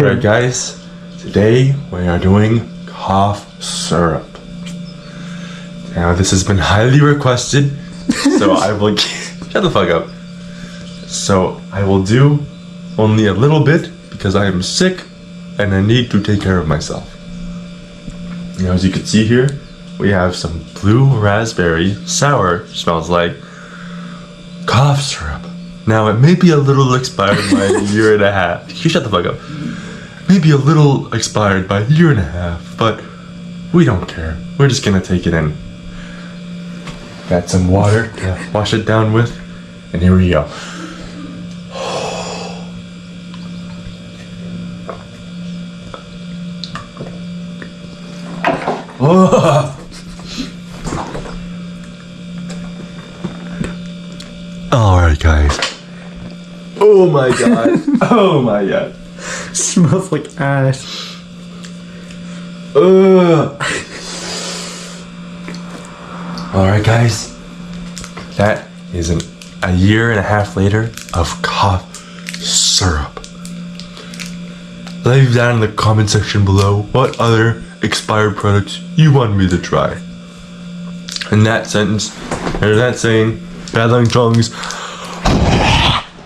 Alright guys, today we are doing cough syrup. Now this has been highly requested, so I will shut the fuck up. So I will do only a little bit because I am sick and I need to take care of myself. Now as you can see here, we have some blue raspberry sour, smells like cough syrup. Now it may be a little expired by a year and a half. You shut the fuck up. Maybe a little expired by a year and a half, but we don't care. We're just gonna take it in. Got some water to wash it down with, and here we go. Alright guys. Oh my god. Oh my god. Smells like ass. Alright guys. That is a year and a half later of cough syrup. Leave down in the comment section below what other expired products you want me to try. In that sentence, or that saying, bad long tongues.